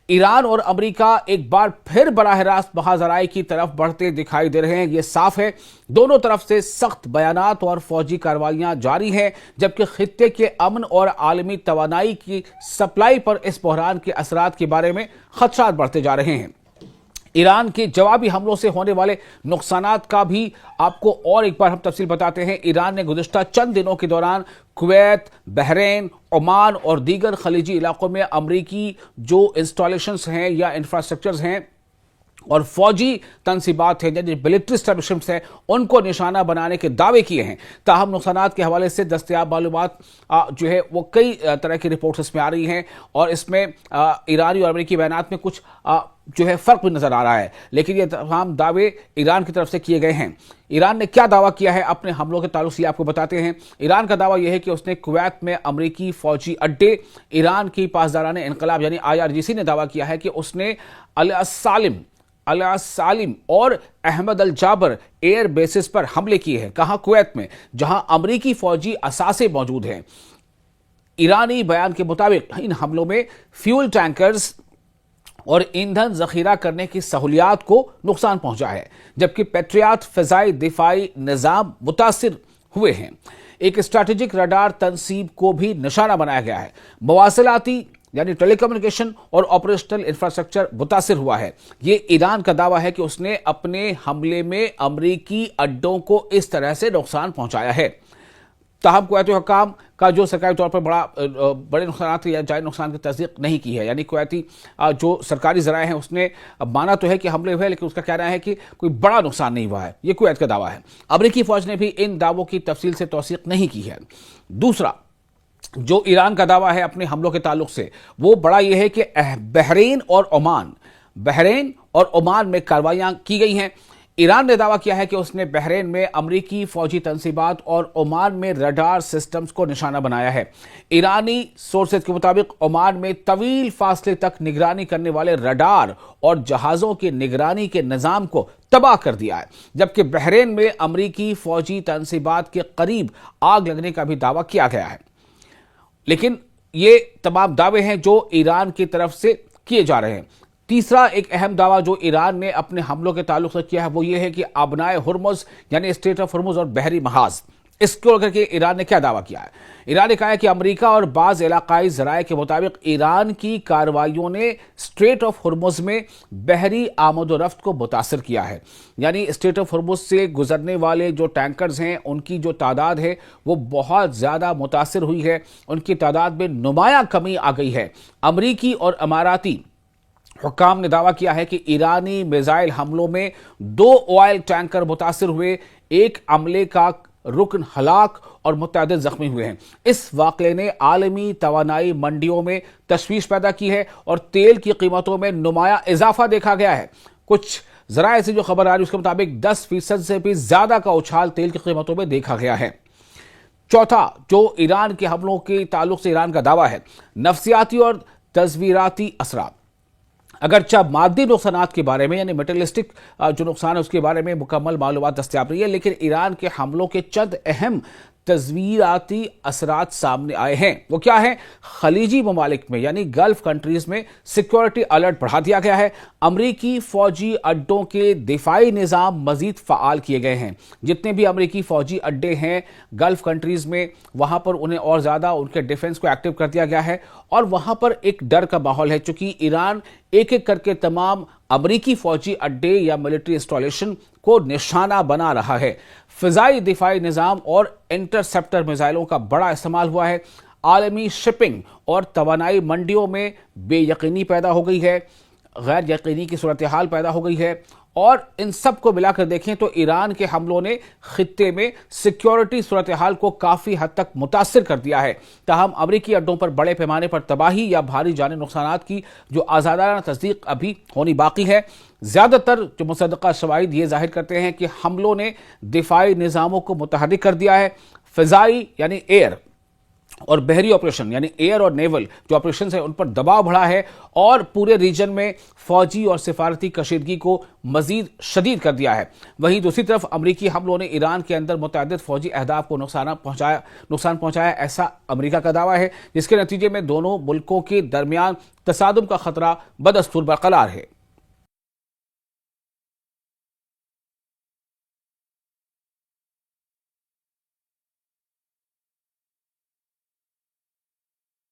ایران اور امریکہ ایک بار پھر براہ راست محاذرائی کی طرف بڑھتے دکھائی دے رہے ہیں۔ یہ صاف ہے دونوں طرف سے سخت بیانات اور فوجی کارروائیاں جاری ہیں، جبکہ خطے کے امن اور عالمی توانائی کی سپلائی پر اس بحران کے اثرات کے بارے میں خدشات بڑھتے جا رہے ہیں۔ ایران کے جوابی حملوں سے ہونے والے نقصانات کا بھی آپ کو اور ایک بار ہم تفصیل بتاتے ہیں۔ ایران نے گزشتہ چند دنوں کے دوران کویت، بحرین، عمان اور دیگر خلیجی علاقوں میں امریکی جو انسٹالیشنز ہیں یا انفراسٹرکچرز ہیں اور فوجی تنصیبات ہیں، یعنی ملٹری اسٹیبلشمنٹس ہیں، ان کو نشانہ بنانے کے دعوے کیے ہیں۔ تاہم نقصانات کے حوالے سے دستیاب معلومات جو ہے وہ کئی طرح کی رپورٹس اس میں آ رہی ہیں، اور اس میں ایرانی اور امریکی بیانات میں کچھ جو ہے فرق بھی نظر آ رہا ہے، لیکن یہ تمام دعوے ایران کی طرف سے کیے گئے ہیں۔ ایران نے کیا دعویٰ کیا ہے اپنے حملوں کے تعلق سے آپ کو بتاتے ہیں۔ ایران کا دعویٰ یہ ہے کہ اس نے کویت میں امریکی فوجی اڈے، ایران کی پاسداران انقلاب یعنی IRGC نے دعویٰ کیا ہے کہ اس نے السالم اور احمد الجابر ایئر بیسز پر حملے کیے ہیں، کہاں؟ کویت میں، جہاں امریکی فوجی اثاثے موجود ہیں۔ ایرانی بیان کے مطابق ان حملوں میں فیول ٹینکرز اور ایندھن ذخیرہ کرنے کی سہولیات کو نقصان پہنچا ہے، جبکہ پیٹریاٹ فضائی دفاعی نظام متاثر ہوئے ہیں۔ ایک اسٹریٹجک رڈار تنصیب کو بھی نشانہ بنایا گیا ہے۔ مواصلاتی یعنی ٹیلی کمیونیکیشن اور آپریشنل انفراسٹرکچر متاثر ہوا ہے۔ یہ ایران کا دعویٰ ہے کہ اس نے اپنے حملے میں امریکی اڈوں کو اس طرح سے نقصان پہنچایا ہے۔ تاہم کویتی حکام کا جو سرکاری طور پر بڑے نقصانات یا جائے نقصان کی تصدیق نہیں کی ہے، یعنی کویتی جو سرکاری ذرائع ہیں اس نے مانا تو ہے کہ حملے ہوئے، لیکن اس کا کہنا ہے کہ کوئی بڑا نقصان نہیں ہوا ہے۔ یہ کویت کا دعویٰ ہے۔ امریکی فوج نے بھی ان دعووں کی تفصیل سے توثیق نہیں کی ہے۔ دوسرا جو ایران کا دعویٰ ہے اپنے حملوں کے تعلق سے، وہ بڑا یہ ہے کہ بحرین اور عمان میں کارروائیاں کی گئی ہیں۔ ایران نے دعویٰ کیا ہے کہ اس نے بحرین میں امریکی فوجی تنصیبات اور عمان میں رڈار سسٹمز کو نشانہ بنایا ہے۔ ایرانی سورسز کے مطابق عمان میں طویل فاصلے تک نگرانی کرنے والے رڈار اور جہازوں کی نگرانی کے نظام کو تباہ کر دیا ہے، جبکہ بحرین میں امریکی فوجی تنصیبات کے قریب آگ لگنے کا بھی دعویٰ کیا گیا ہے۔ لیکن یہ تمام دعوے ہیں جو ایران کی طرف سے کیے جا رہے ہیں۔ تیسرا ایک اہم دعویٰ جو ایران نے اپنے حملوں کے تعلق سے کیا ہے وہ یہ ہے کہ آبنائے ہرمز یعنی اسٹریٹ آف ہرمز اور بحری محاذ، اس کو لے کر کے ایران نے کیا دعویٰ کیا ہے؟ ایران نے کہا ہے کہ امریکہ اور بعض علاقائی ذرائع کے مطابق ایران کی کارروائیوں نے اسٹریٹ آف ہرمز میں بحری آمد و رفت کو متاثر کیا ہے، یعنی اسٹریٹ آف ہرمز سے گزرنے والے جو ٹینکرز ہیں ان کی جو تعداد ہے وہ بہت زیادہ متاثر ہوئی ہے، ان کی تعداد میں نمایاں کمی آ گئی ہے۔ امریکی اور اماراتی حکام نے دعویٰ کیا ہے کہ ایرانی میزائل حملوں میں 2 آئل ٹینکر متاثر ہوئے، ایک عملے کا رکن ہلاک اور متعدد زخمی ہوئے ہیں۔ اس واقعے نے عالمی توانائی منڈیوں میں تشویش پیدا کی ہے اور تیل کی قیمتوں میں نمایاں اضافہ دیکھا گیا ہے۔ کچھ ذرائع سے جو خبر آ رہی ہے اس کے مطابق 10% سے بھی زیادہ کا اچھال تیل کی قیمتوں میں دیکھا گیا ہے۔ چوتھا جو ایران کے حملوں کے تعلق سے ایران کا دعویٰ ہے، نفسیاتی اور تصویراتی اثرات۔ اگرچہ مادی نقصانات کے بارے میں یعنی میٹرلسٹک جو نقصان ہے اس کے بارے میں مکمل معلومات دستیاب نہیں ہے، لیکن ایران کے حملوں کے چند اہم تصویراتی اثرات سامنے آئے ہیں۔ وہ کیا ہیں؟ خلیجی ممالک میں یعنی گلف کنٹریز میں سیکیورٹی الرٹ بڑھا دیا گیا ہے۔ امریکی فوجی اڈوں کے دفاعی نظام مزید فعال کیے گئے ہیں۔ جتنے بھی امریکی فوجی اڈے ہیں گلف کنٹریز میں، وہاں پر انہیں اور زیادہ ان کے ڈیفنس کو ایکٹیو کر دیا گیا ہے، اور وہاں پر ایک ڈر کا ماحول ہے، چونکہ ایران ایک ایک کر کے تمام امریکی فوجی اڈے یا ملٹری انسٹالیشن کو نشانہ بنا رہا ہے۔ فضائی دفاعی نظام اور انٹرسپٹر میزائلوں کا بڑا استعمال ہوا ہے۔ عالمی شپنگ اور توانائی منڈیوں میں بے یقینی پیدا ہو گئی ہے، غیر یقینی کی صورتحال پیدا ہو گئی ہے، اور ان سب کو ملا کر دیکھیں تو ایران کے حملوں نے خطے میں سیکیورٹی صورتحال کو کافی حد تک متاثر کر دیا ہے۔ تاہم امریکی اڈوں پر بڑے پیمانے پر تباہی یا بھاری جانی نقصانات کی جو آزادانہ تصدیق ابھی ہونی باقی ہے۔ زیادہ تر جو مصدقہ شواہد یہ ظاہر کرتے ہیں کہ حملوں نے دفاعی نظاموں کو متحرک کر دیا ہے۔ فضائی یعنی ایئر اور بحری آپریشن یعنی ایئر اور نیول جو آپریشن ہے ان پر دباؤ بڑھا ہے اور پورے ریجن میں فوجی اور سفارتی کشیدگی کو مزید شدید کر دیا ہے۔ وہیں دوسری طرف امریکی حملوں نے ایران کے اندر متعدد فوجی اہداف کو نقصان پہنچایا، ایسا امریکہ کا دعویٰ ہے، جس کے نتیجے میں دونوں ملکوں کے درمیان تصادم کا خطرہ بدستور برقرار ہے۔